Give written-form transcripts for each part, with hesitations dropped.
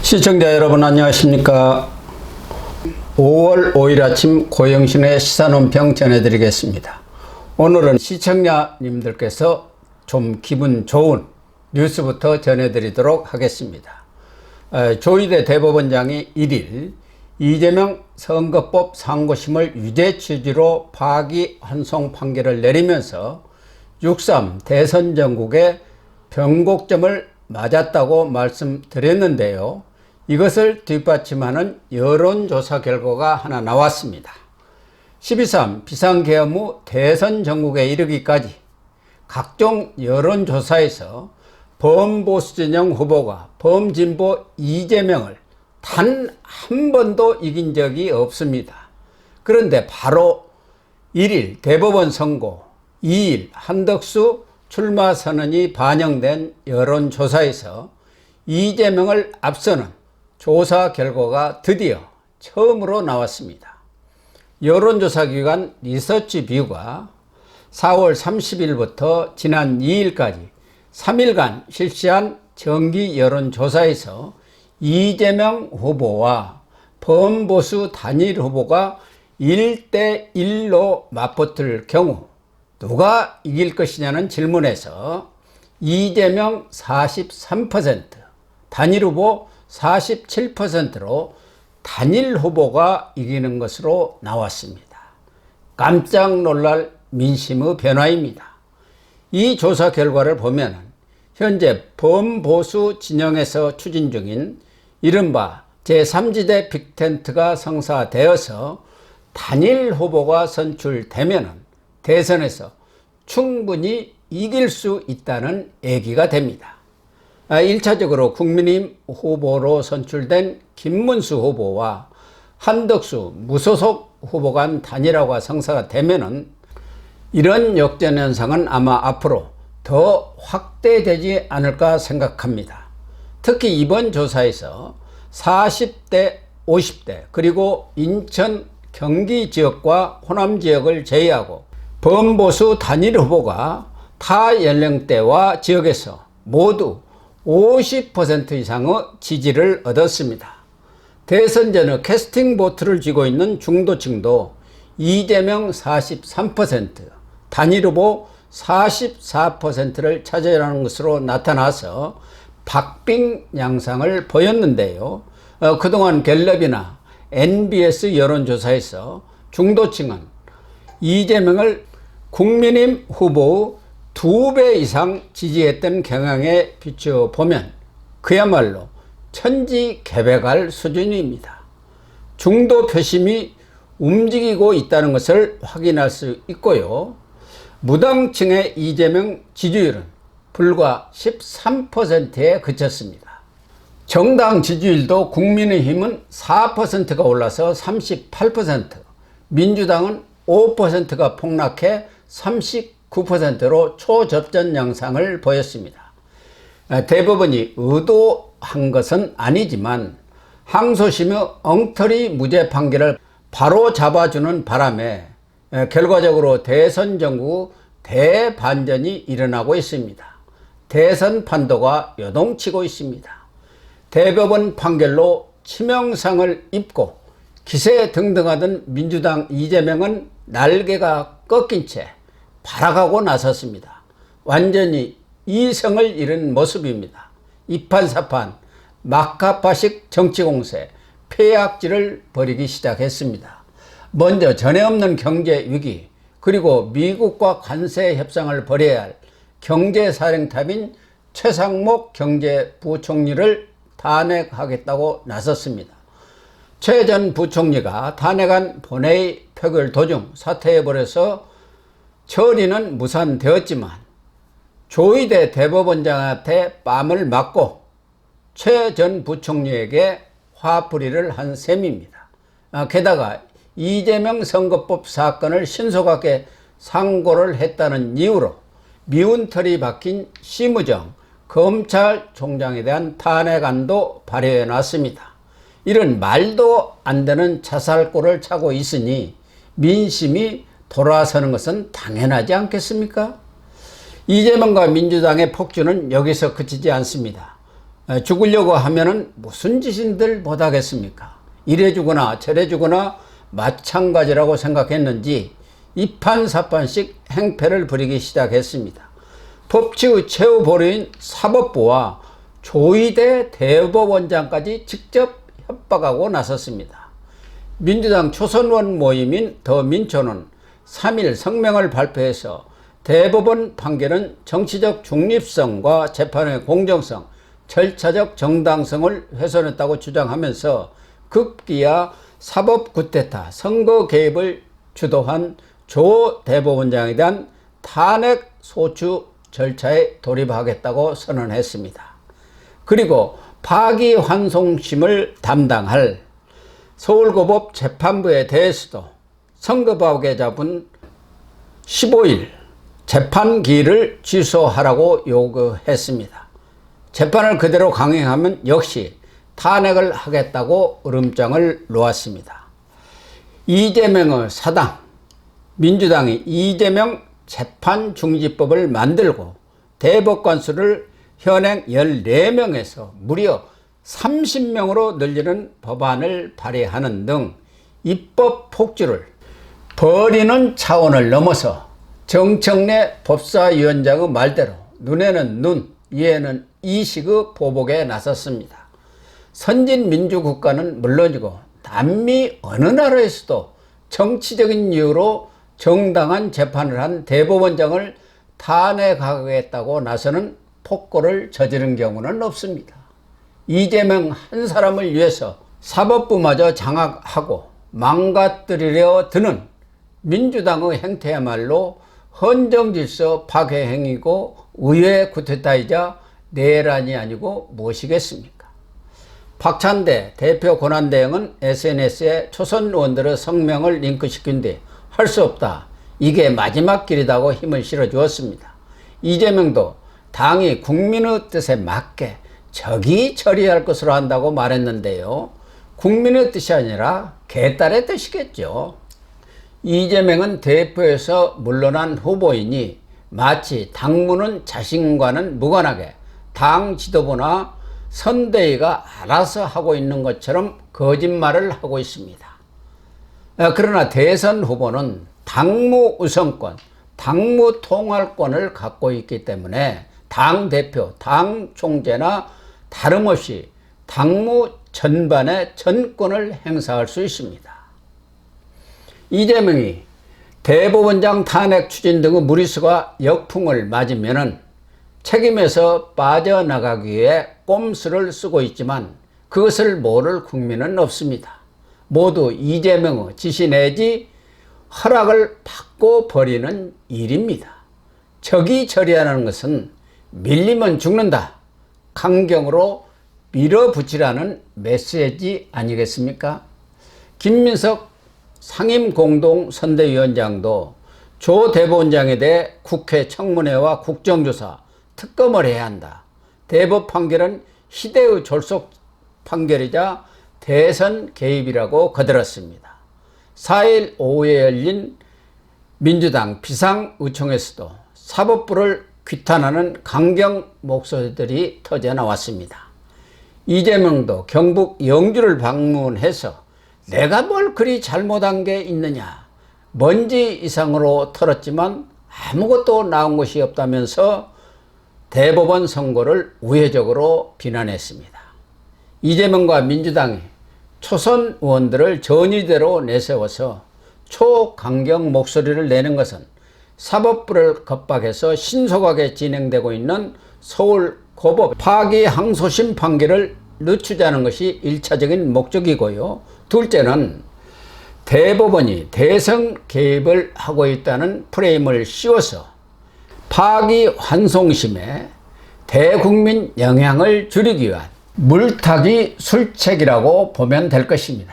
시청자 여러분 안녕하십니까. 5월 5일 아침 고영신의 시사논평 전해드리겠습니다. 오늘은 시청자님들께서 좀 기분 좋은 뉴스부터 전해드리도록 하겠습니다. 조희대 대법원장이 1일 이재명 선거법 상고심을 유죄 취지로 파기환송 판결을 내리면서 6.3 대선 전국의 변곡점을 맞았다고 말씀드렸는데요. 이것을 뒷받침하는 여론조사 결과가 하나 나왔습니다. 12.3 비상계엄 후 대선 전국에 이르기까지 각종 여론조사에서 범보수 진영 후보가 범진보 이재명을 단 한 번도 이긴 적이 없습니다. 그런데 바로 1일 대법원 선고, 2일 한덕수 출마 선언이 반영된 여론조사에서 이재명을 앞서는 조사 결과가 드디어 처음으로 나왔습니다. 여론조사기관 리서치뷰가 4월 30일부터 지난 2일까지 3일간 실시한 정기 여론조사에서 이재명 후보와 범보수 단일 후보가 1대1로 맞붙을 경우 누가 이길 것이냐는 질문에서 이재명 43%, 단일 후보 47%로 단일 후보가 이기는 것으로 나왔습니다. 깜짝 놀랄 민심의 변화입니다. 이 조사 결과를 보면 현재 범보수 진영에서 추진 중인 이른바 제3지대 빅텐트가 성사되어서 단일 후보가 선출되면 대선에서 충분히 이길 수 있다는 얘기가 됩니다. 1차적으로 국민의힘 후보로 선출된 김문수 후보와 한덕수 무소속 후보 간 단일화가 성사가 되면은 이런 역전 현상은 아마 앞으로 더 확대되지 않을까 생각합니다. 특히 이번 조사에서 40대, 50대 그리고 인천, 경기 지역과 호남 지역을 제외하고 범보수 단일 후보가 타 연령대와 지역에서 모두 50% 이상의 지지를 얻었습니다. 대선 전의 캐스팅 보트를 쥐고 있는 중도층도 이재명 43%, 단일 후보 44%를 차지하는 것으로 나타나서 박빙 양상을 보였는데요. 그동안 갤럽이나 NBS 여론조사에서 중도층은 이재명을 국민의힘 후보의 2배 이상 지지했던 경향에 비춰보면 그야말로 천지개벽할 수준입니다. 중도 표심이 움직이고 있다는 것을 확인할 수 있고요. 무당층의 이재명 지지율은 불과 13%에 그쳤습니다. 정당 지지율도 국민의힘은 4%가 올라서 38%, 민주당은 5%가 폭락해 39%로 초접전 양상을 보였습니다. 대법원이 의도한 것은 아니지만 항소심의 엉터리 무죄 판결을 바로 잡아주는 바람에 결과적으로 대선 전국 대반전이 일어나고 있습니다. 대선 판도가 요동치고 있습니다. 대법원 판결로 치명상을 입고 기세등등하던 민주당 이재명은 날개가 꺾인 채 발악하고 나섰습니다. 완전히 이성을 잃은 모습입니다. 이판사판, 막가파식 정치공세, 폐악질을 벌이기 시작했습니다. 먼저 전에 없는 경제 위기, 그리고 미국과 관세 협상을 벌여야 할 경제사령탑인 최상목 경제부총리를 탄핵하겠다고 나섰습니다. 최 전 부총리가 탄핵안 본회의 표결 도중 사퇴해버려서 처리는 무산되었지만 조희대 대법원장한테 뺨을 맞고 최 전 부총리에게 화풀이를 한 셈입니다. 게다가 이재명 선거법 사건을 신속하게 상고를 했다는 이유로 미운 털이 박힌 심우정 검찰총장에 대한 탄핵안도 발의해 놨습니다. 이런 말도 안 되는 자살골을 차고 있으니 민심이 돌아서는 것은 당연하지 않겠습니까? 이재명과 민주당의 폭주는 여기서 그치지 않습니다. 죽으려고 하면은 무슨 짓인들 못하겠습니까? 이래주거나 저래주거나 마찬가지라고 생각했는지 이판사판씩 행패를 부리기 시작했습니다. 법치의 최후 보루인 사법부와 조희대 대법원장까지 직접 협박하고 나섰습니다. 민주당 초선원 모임인 더민초는 3일 성명을 발표해서 대법원 판결은 정치적 중립성과 재판의 공정성, 절차적 정당성을 훼손했다고 주장하면서 급기야 사법 쿠데타, 선거 개입을 주도한 조 대법원장에 대한 탄핵 소추 절차에 돌입하겠다고 선언했습니다. 그리고 파기환송심을 담당할 서울고법 재판부에 대해서도 선거법에 잡은 15일 재판기일을 취소하라고 요구했습니다. 재판을 그대로 강행하면 역시 탄핵을 하겠다고 으름장을 놓았습니다. 이재명의 사당, 민주당이 이재명 재판중지법을 만들고 대법관 수를 현행 14명에서 무려 30명으로 늘리는 법안을 발의하는 등 입법 폭주를 벌이는 차원을 넘어서 정청래 법사위원장의 말대로 눈에는 눈, 이에는 이식의 보복에 나섰습니다. 선진 민주국가는 물론이고 남미 어느 나라에서도 정치적인 이유로 정당한 재판을 한 대법원장을 탄핵하겠다고 나서는 폭거를 저지른 경우는 없습니다. 이재명 한 사람을 위해서 사법부마저 장악하고 망가뜨리려 드는 민주당의 행태야말로 헌정질서 파괴 행위고 의회 쿠데타이자 내란이 아니고 무엇이겠습니까? 박찬대 대표 권한대행은 SNS에 초선 의원들의 성명을 링크시킨 뒤 할 수 없다, 이게 마지막 길이다고 힘을 실어주었습니다. 이재명도 당이 국민의 뜻에 맞게 적이 처리할 것으로 한다고 말했는데요. 국민의 뜻이 아니라 개딸의 뜻이겠죠. 이재명은 대표에서 물러난 후보이니 마치 당무는 자신과는 무관하게 당 지도부나 선대위가 알아서 하고 있는 것처럼 거짓말을 하고 있습니다. 그러나 대선 후보는 당무 우선권, 당무 통할권을 갖고 있기 때문에 당대표, 당 총재나 다름없이 당무 전반의 전권을 행사할 수 있습니다. 이재명이 대법원장 탄핵 추진 등의 무리수가 역풍을 맞으면은 책임에서 빠져나가기 위해 꼼수를 쓰고 있지만 그것을 모를 국민은 없습니다. 모두 이재명의 지시 내지 허락을 받고 벌이는 일입니다. 적이 처리하는 것은 밀리면 죽는다, 강경으로 밀어붙이라는 메시지 아니겠습니까? 김민석 상임공동선대위원장도 조 대법원장에 대해 국회 청문회와 국정조사, 특검을 해야 한다. 대법 판결은 시대의 졸속 판결이자 대선 개입이라고 거들었습니다. 4일 오후에 열린 민주당 비상의총에서도 사법부를 규탄하는 강경 목소리들이 터져 나왔습니다. 이재명도 경북 영주를 방문해서 내가 뭘 그리 잘못한 게 있느냐, 먼지 이상으로 털었지만 아무것도 나온 것이 없다면서 대법원 선고를 우회적으로 비난했습니다. 이재명과 민주당이 초선 의원들을 전의대로 내세워서 초강경 목소리를 내는 것은 사법부를 겁박해서 신속하게 진행되고 있는 서울고법 파기항소심 판결을 늦추자는 것이 1차적인 목적이고요. 둘째는 대법원이 대선 개입을 하고 있다는 프레임을 씌워서 파기환송심에 대국민 영향을 줄이기 위한 물타기 술책이라고 보면 될 것입니다.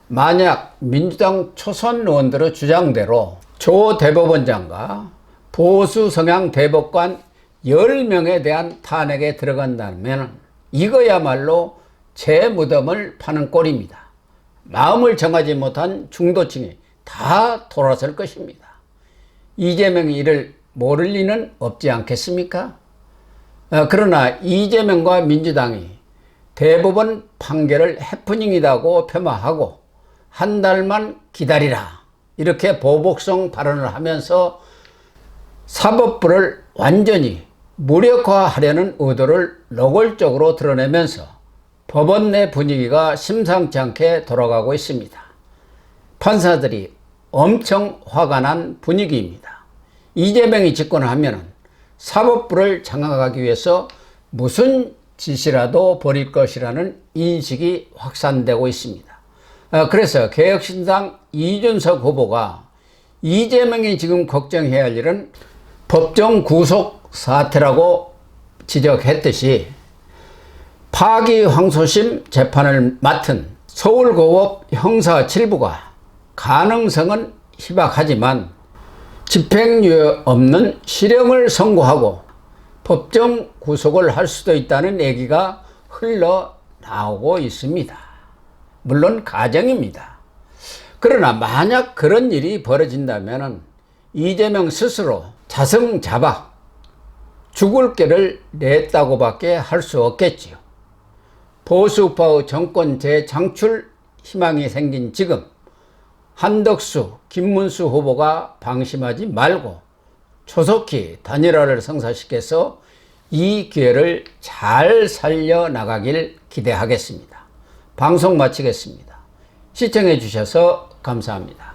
만약 민주당 초선 의원들의 주장대로 조 대법원장과 보수 성향 대법관 10명에 대한 탄핵에 들어간다면 이거야말로 제 무덤을 파는 꼴입니다. 마음을 정하지 못한 중도층이 다 돌아설 것입니다. 이재명이 이를 모를 리는 없지 않겠습니까? 그러나 이재명과 민주당이 대법원 판결을 해프닝이라고 폄하하고 한 달만 기다리라 이렇게 보복성 발언을 하면서 사법부를 완전히 무력화하려는 의도를 노골적으로 드러내면서 법원 내 분위기가 심상치 않게 돌아가고 있습니다. 판사들이 엄청 화가 난 분위기입니다. 이재명이 집권하면 사법부를 장악하기 위해서 무슨 짓이라도 벌일 것이라는 인식이 확산되고 있습니다. 그래서 개혁신당 이준석 후보가 이재명이 지금 걱정해야 할 일은 법정 구속 사태라고 지적했듯이 파기환소심 재판을 맡은 서울고법 형사 7부가 가능성은 희박하지만 집행유예 없는 실형을 선고하고 법정 구속을 할 수도 있다는 얘기가 흘러나오고 있습니다. 물론 가정입니다. 그러나 만약 그런 일이 벌어진다면 이재명 스스로 자승자박 죽을 길을 냈다고밖에 할 수 없겠지요. 보수우파의 정권 재창출 희망이 생긴 지금 한덕수, 김문수 후보가 방심하지 말고 조속히 단일화를 성사시켜서 이 기회를 잘 살려나가길 기대하겠습니다. 방송 마치겠습니다. 시청해 주셔서 감사합니다.